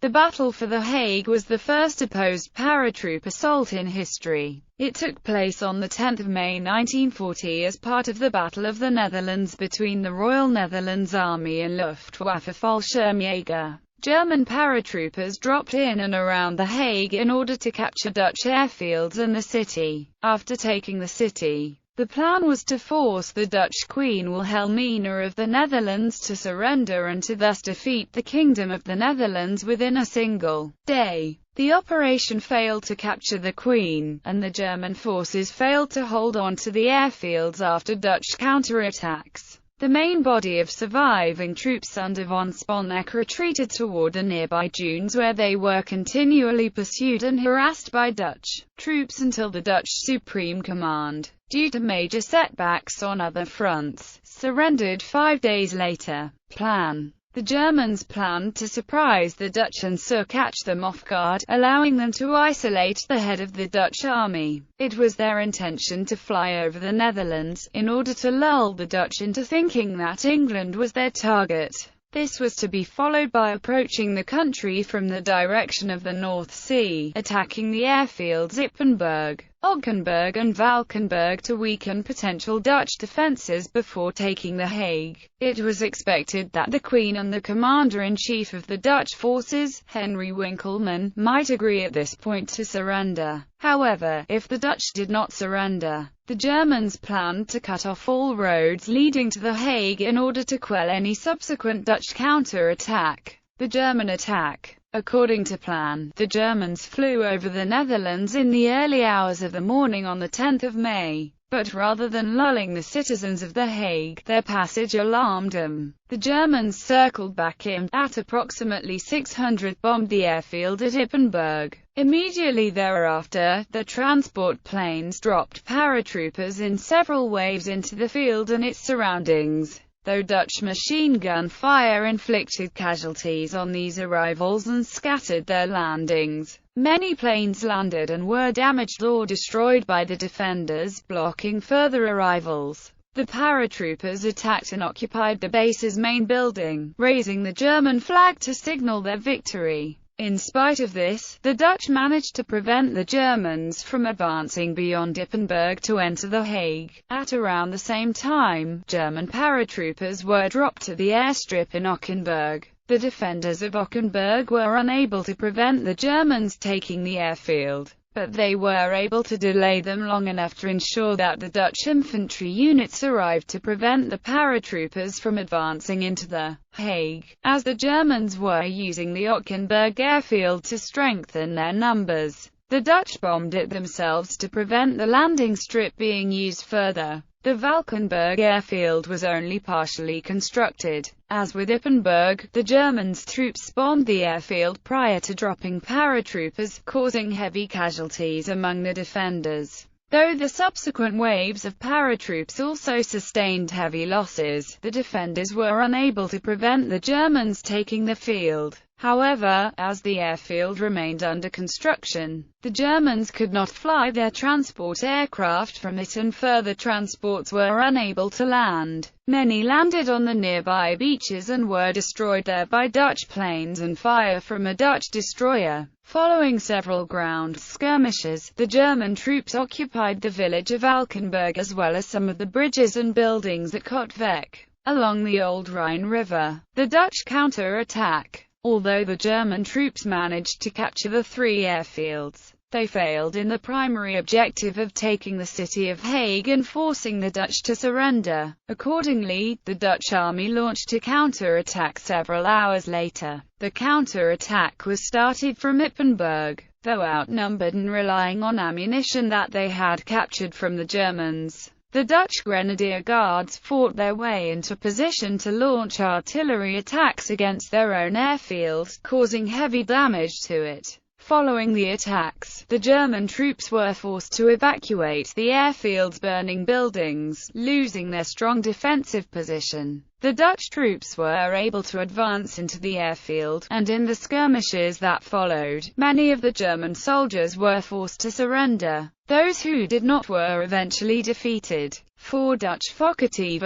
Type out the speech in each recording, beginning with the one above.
The battle for The Hague was the first opposed paratroop assault in history. It took place on 10 May 1940 as part of the Battle of the Netherlands between the Royal Netherlands Army and Luftwaffe Fallschirmjäger. German paratroopers dropped in and around The Hague in order to capture Dutch airfields and the city. After taking the city, the plan was to force the Dutch Queen Wilhelmina of the Netherlands to surrender and to thus defeat the Kingdom of the Netherlands within a single day. The operation failed to capture the Queen, and the German forces failed to hold on to the airfields after Dutch counterattacks. The main body of surviving troops under von Sponeck retreated toward the nearby dunes where they were continually pursued and harassed by Dutch troops until the Dutch Supreme Command, due to major setbacks on other fronts, surrendered 5 days later. Plan. The Germans planned to surprise the Dutch and so catch them off guard, allowing them to isolate the head of the Dutch army. It was their intention to fly over the Netherlands, in order to lull the Dutch into thinking that England was their target. This was to be followed by approaching the country from the direction of the North Sea, attacking the airfields Ypenburg, Ockenburg and Valkenburg to weaken potential Dutch defences before taking The Hague. It was expected that the Queen and the Commander-in-Chief of the Dutch forces, Henry Winkelmann, might agree at this point to surrender. However, if the Dutch did not surrender, the Germans planned to cut off all roads leading to The Hague in order to quell any subsequent Dutch counter-attack. The German attack. According to plan, the Germans flew over the Netherlands in the early hours of the morning on 10 May. But rather than lulling the citizens of The Hague, their passage alarmed them. The Germans circled back in, at approximately 600, bombed the airfield at Ypenburg. Immediately thereafter, the transport planes dropped paratroopers in several waves into the field and its surroundings. Though Dutch machine gun fire inflicted casualties on these arrivals and scattered their landings, many planes landed and were damaged or destroyed by the defenders, blocking further arrivals. The paratroopers attacked and occupied the base's main building, raising the German flag to signal their victory. In spite of this, the Dutch managed to prevent the Germans from advancing beyond Ypenburg to enter The Hague. At around the same time, German paratroopers were dropped to the airstrip in Ockenburg. The defenders of Ockenburg were unable to prevent the Germans taking the airfield, but they were able to delay them long enough to ensure that the Dutch infantry units arrived to prevent the paratroopers from advancing into The Hague, as the Germans were using the Ockenburg airfield to strengthen their numbers. The Dutch bombed it themselves to prevent the landing strip being used further. The Valkenburg airfield was only partially constructed. As with Ypenburg, the Germans' troops bombed the airfield prior to dropping paratroopers, causing heavy casualties among the defenders. Though the subsequent waves of paratroops also sustained heavy losses, the defenders were unable to prevent the Germans taking the field. However, as the airfield remained under construction, the Germans could not fly their transport aircraft from it and further transports were unable to land. Many landed on the nearby beaches and were destroyed there by Dutch planes and fire from a Dutch destroyer. Following several ground skirmishes, the German troops occupied the village of Valkenburg as well as some of the bridges and buildings at Kotwijk, along the Old Rhine River. The Dutch counter-attack. Although the German troops managed to capture the 3 airfields, they failed in the primary objective of taking the city of Hague and forcing the Dutch to surrender. Accordingly, the Dutch army launched a counter-attack several hours later. The counter-attack was started from Ypenburg, though outnumbered and relying on ammunition that they had captured from the Germans. The Dutch Grenadier Guards fought their way into position to launch artillery attacks against their own airfield, causing heavy damage to it. Following the attacks, the German troops were forced to evacuate the airfield's burning buildings, losing their strong defensive position. The Dutch troops were able to advance into the airfield, and in the skirmishes that followed, many of the German soldiers were forced to surrender. Those who did not were eventually defeated. 4 Dutch Fokker-T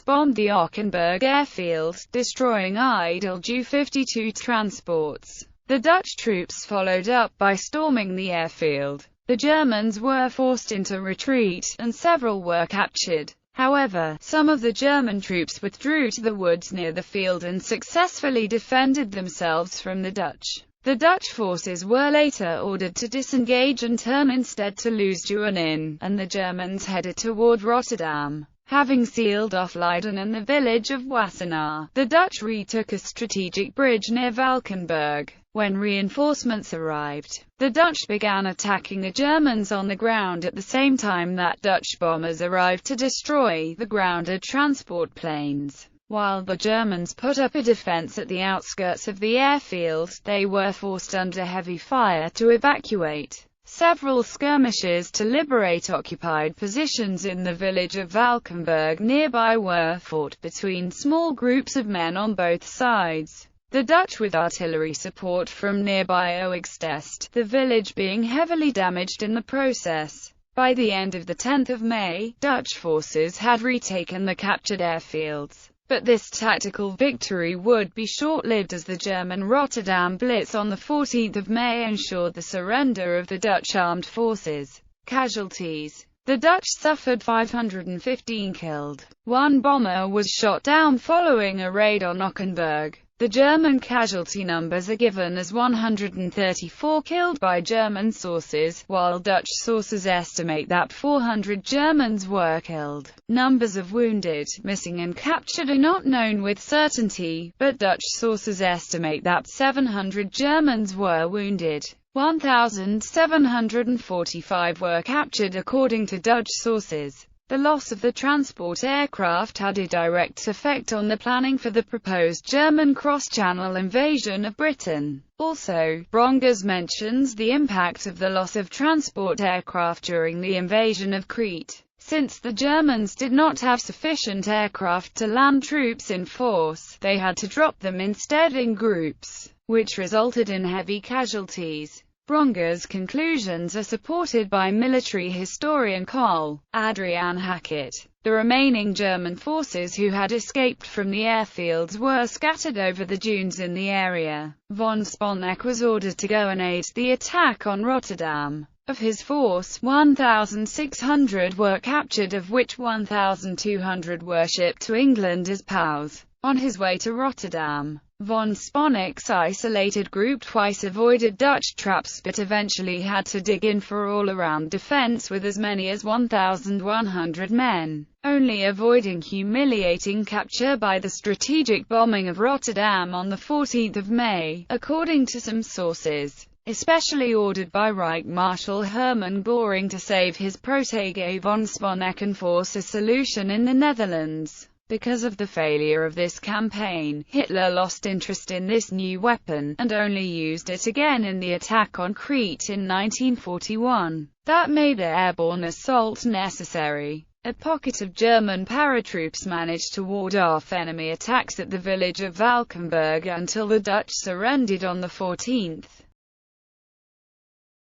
bombed the Ockenburg airfield, destroying idle Ju-52 transports. The Dutch troops followed up by storming the airfield. The Germans were forced into retreat, and several were captured. However, some of the German troops withdrew to the woods near the field and successfully defended themselves from the Dutch. The Dutch forces were later ordered to disengage and turn instead to Loosdrecht, and the Germans headed toward Rotterdam. Having sealed off Leiden and the village of Wassenaar, the Dutch retook a strategic bridge near Valkenburg. When reinforcements arrived, the Dutch began attacking the Germans on the ground at the same time that Dutch bombers arrived to destroy the grounded transport planes. While the Germans put up a defense at the outskirts of the airfield, they were forced under heavy fire to evacuate. Several skirmishes to liberate occupied positions in the village of Valkenburg nearby were fought between small groups of men on both sides. The Dutch with artillery support from nearby Oegstest, the village being heavily damaged in the process. By the end of the 10th of May, Dutch forces had retaken the captured airfields. But this tactical victory would be short-lived as the German Rotterdam Blitz on the 14th of May ensured the surrender of the Dutch armed forces. Casualties. The Dutch suffered 515 killed. One bomber was shot down following a raid on Ockenburg. The German casualty numbers are given as 134 killed by German sources, while Dutch sources estimate that 400 Germans were killed. Numbers of wounded, missing and captured are not known with certainty, but Dutch sources estimate that 700 Germans were wounded. 1,745 were captured according to Dutch sources. The loss of the transport aircraft had a direct effect on the planning for the proposed German cross-channel invasion of Britain. Also, Brongers mentions the impact of the loss of transport aircraft during the invasion of Crete. Since the Germans did not have sufficient aircraft to land troops in force, they had to drop them instead in groups, which resulted in heavy casualties. Bronger's conclusions are supported by military historian Carl Adrian Hackett. The remaining German forces who had escaped from the airfields were scattered over the dunes in the area. Von Sponeck was ordered to go and aid the attack on Rotterdam. Of his force, 1,600 were captured, of which 1,200 were shipped to England as POWs. On his way to Rotterdam, von Sponeck's isolated group twice avoided Dutch traps but eventually had to dig in for all-around defense with as many as 1,100 men, only avoiding humiliating capture by the strategic bombing of Rotterdam on the 14th of May, according to some sources, especially ordered by Reich Marshal Hermann Göring to save his protege von Sponeck and force a solution in the Netherlands. Because of the failure of this campaign, Hitler lost interest in this new weapon, and only used it again in the attack on Crete in 1941. That made the airborne assault necessary. A pocket of German paratroops managed to ward off enemy attacks at the village of Valkenburg until the Dutch surrendered on the 14th.